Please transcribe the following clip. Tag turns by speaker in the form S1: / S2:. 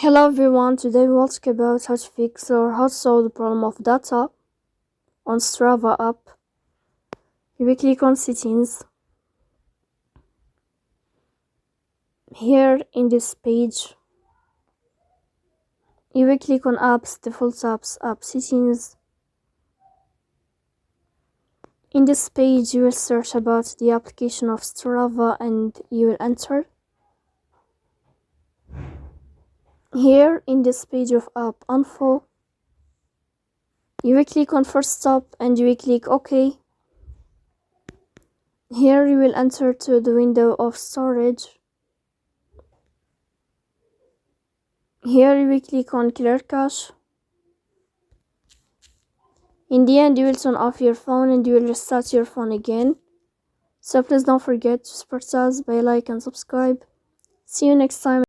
S1: Hello everyone, today we will talk about how to fix or how to solve the problem of data on Strava app. You will click on settings. Here in this page, you will click on apps, default apps, app settings. In this page, you will search about the application of Strava and you will enter. Here in this page of app info, you will click on first stop and you will click OK. Here you will enter to the window of storage. Here you will click on clear cache. In the end, you will turn off your phone and you will restart your phone again. So please don't forget to support us by like and subscribe. See you next time.